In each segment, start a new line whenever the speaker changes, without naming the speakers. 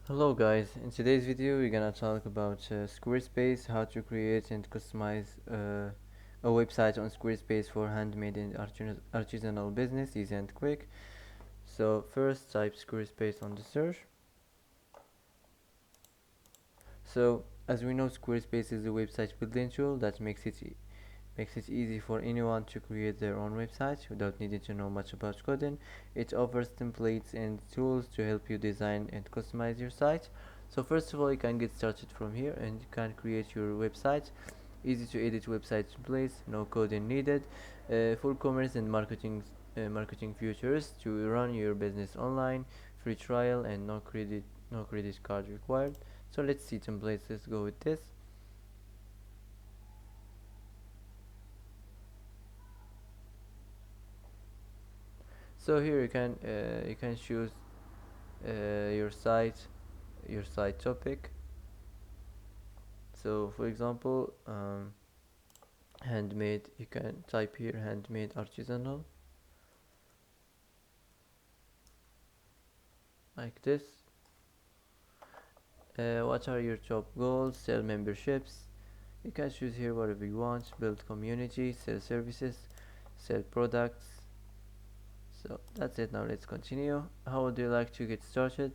Hello guys, in today's video we're gonna talk about Squarespace, how to create and customize a website on Squarespace for handmade and artisanal business, easy and quick. So first type Squarespace on the search. So as we know, Squarespace is a website building tool that makes it easy for anyone to create their own website without needing to know much about coding. It offers templates and tools to help you design and customize your site. So first of all, you can get started from here and you can create your website. Easy to edit website templates, no coding needed. Full commerce and marketing features to run your business online. Free trial and no credit card required. So let's see templates. Let's go with this. So here you can choose your site topic. So for example, handmade, you can type here handmade artisanal like this. What are your top goals? Sell memberships. You can choose here whatever you want. Build community, sell services, sell products. So that's it. Now let's continue. How would you like to get started?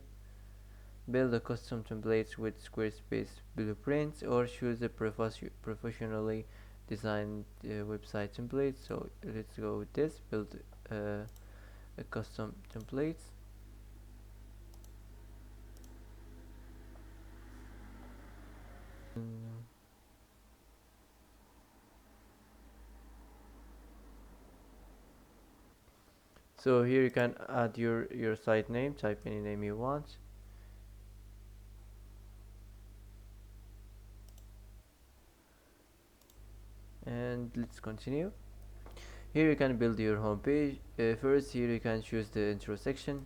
Build a custom templates with Squarespace blueprints, or choose a professionally designed website template. So let's go with this. Build a custom templates. So here you can add your site name. Type any name you want. And let's continue. Here you can build your home page. First, here you can choose the intro section.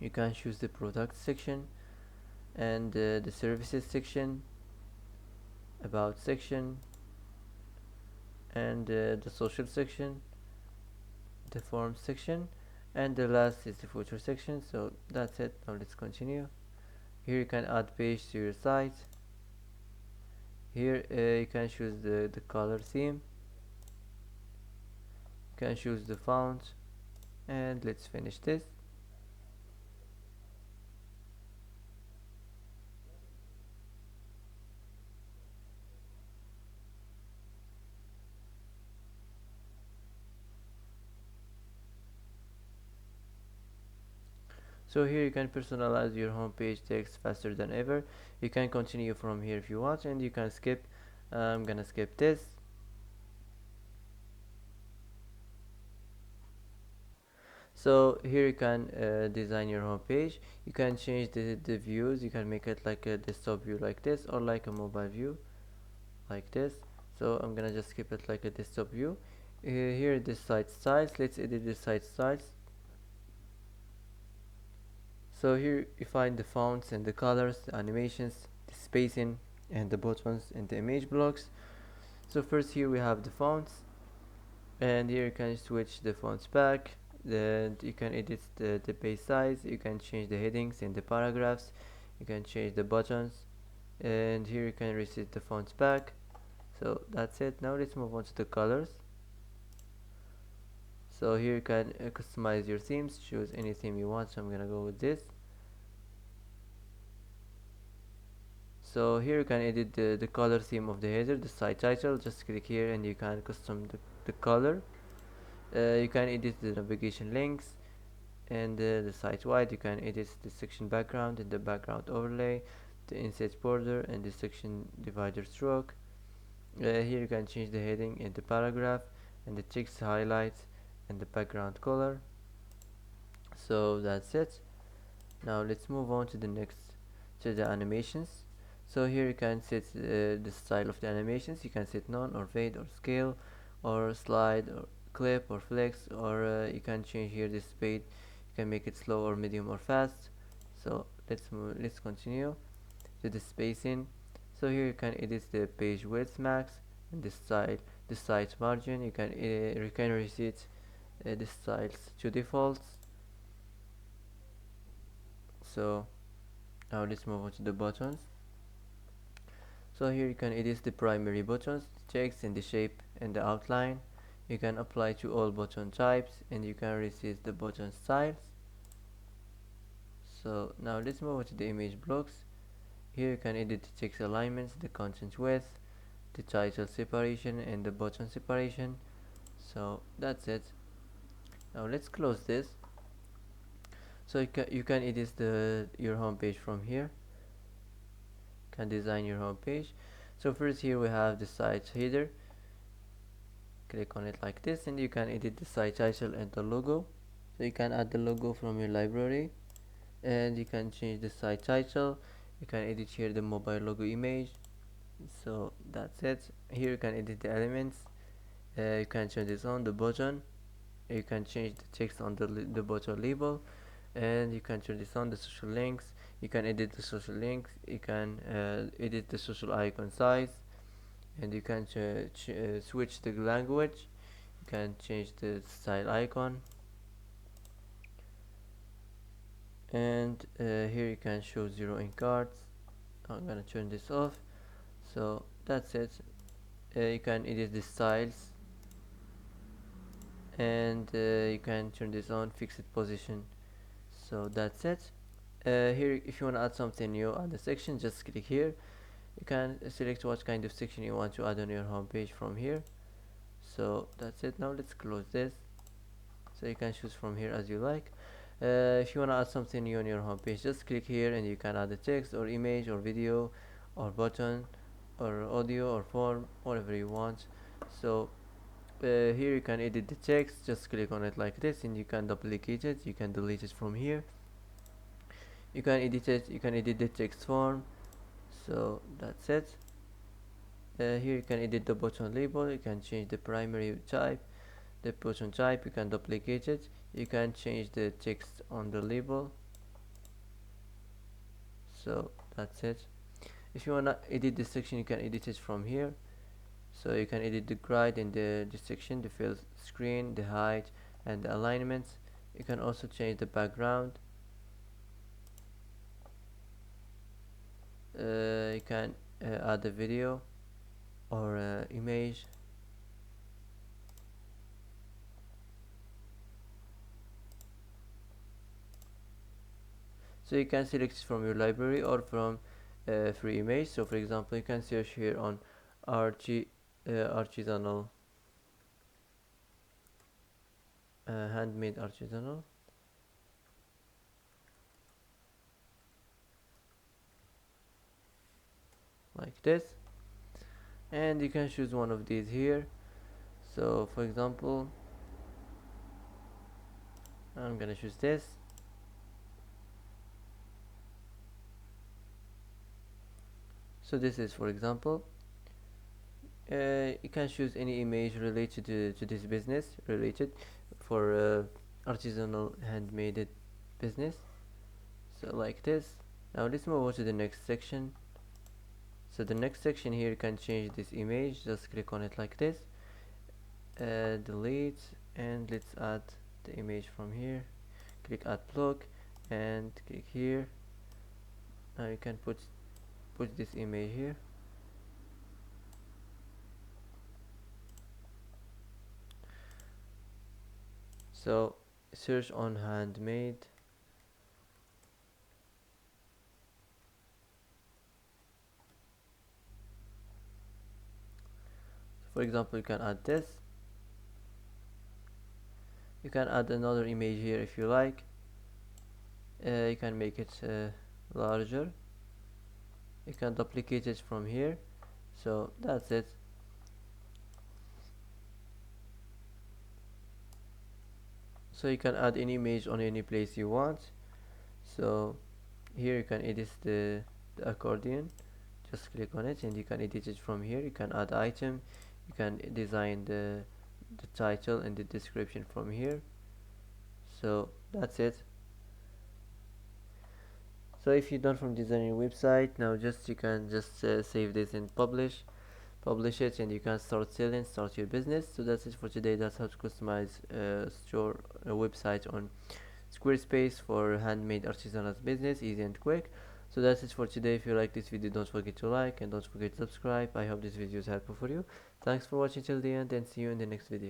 You can choose the product section and the services section, about section, and the social section, the form section, and the last is the footer section. So that's it. Now let's continue. Here you can add page to your site. Here you can choose the color theme. You can choose the font, and let's finish this. So here you can personalize your homepage text faster than ever. You can continue from here if you want, and you can skip. I'm gonna skip this. So here you can design your homepage. You can change the views. You can make it like a desktop view like this, or like a mobile view like this. So I'm gonna just keep it like a desktop view. Here the site styles. Let's edit the site styles. So here you find the fonts and the colors, the animations, the spacing, and the buttons and the image blocks. So first here we have the fonts, and here you can switch the fonts back. Then you can edit the page size. You can change the headings and the paragraphs. You can change the buttons, and here you can reset the fonts back. So that's it. Now let's move on to the colors. So here you can customize your themes. Choose any theme you want. So I'm gonna go with this. So here you can edit the color theme of the header, the site title. Just click here and you can custom the color. You can edit the navigation links and the site wide. You can edit the section background and the background overlay, the inset border and the section divider stroke. Here you can change the heading and the paragraph and the text highlights and the background color. So that's it. Now let's move on to the next, to the animations. So here you can set the style of the animations. You can set none or fade or scale or slide or clip or flex, or you can change here the speed. You can make it slow or medium or fast. So let's continue to the spacing. So here you can edit the page width max and the style, the site margin. You can reset the styles to defaults. So Now let's move on to the buttons. So here you can edit the primary buttons, the text and the shape and the outline. You can apply to all button types, and you can resist the button styles. So now let's move on to the image blocks. Here you can edit the text alignments, the content width, the title separation and the button separation. So that's it. Now let's close this. So you can edit your home page from here. Can design your home page. So first here we have the site header. Click on it like this, and you can edit the site title and the logo. So you can add the logo from your library, and you can change the site title. You can edit here the mobile logo image. So that's it. Here you can edit the elements. You can change this on the button. You can change the text on the button label, and you can turn this on the social links. You can edit the social links. You can edit the social icon size, and you can switch the language. You can change the style icon, and here you can show zero in cards. I'm gonna turn this off. So that's it. You can edit the styles, and you can turn this on fixed position. So that's it. Here if you want to add something new on the section, just click here. You can select what kind of section you want to add on your home page from here. So that's it. Now let's close this. So you can choose from here as you like. If you want to add something new on your home page, just click here and you can add a text or image or video or button or audio or form, whatever you want. So here you can edit the text. Just click on it like this, and you can duplicate it. You can delete it from here. You can edit it. You can edit the text form. So that's it. Here you can edit the button label. You can change the primary type, the button type. You can duplicate it. You can change the text on the label. So that's it. If you wanna edit this section, you can edit it from here. So you can edit the grid in the section, the fill screen, the height and the alignments. You can also change the background. You can add a video or image. So you can select it from your library or from free image. So for example, you can search here on artisanal, handmade artisanal, like this, and you can choose one of these here. So for example, I'm gonna choose this. So this is, for example, you can choose any image related to this business, related for artisanal handmade business. So like this. Now let's move on to the next section. So the next section here, you can change this image. Just click on it like this, delete, and let's add the image from here. Click add block and click here. Now you can put this image here. So search on handmade. For example, you can add this. You can add another image here if you like. You can make it larger. You can duplicate it from here. So that's it. So you can add any image on any place you want. So here you can edit the accordion. Just click on it and you can edit it from here. You can add item. You can design the title and the description from here. So that's it. So if you're done from designing your website, now you can just save this and publish it, and you can start selling, start your business. So that's it for today. That's how to customize store a website on Squarespace for handmade artisanal business, easy and quick. So that's it for today. If you like this video, don't forget to like and don't forget to subscribe. I hope this video is helpful for you. Thanks for watching till the end, and see you in the next video.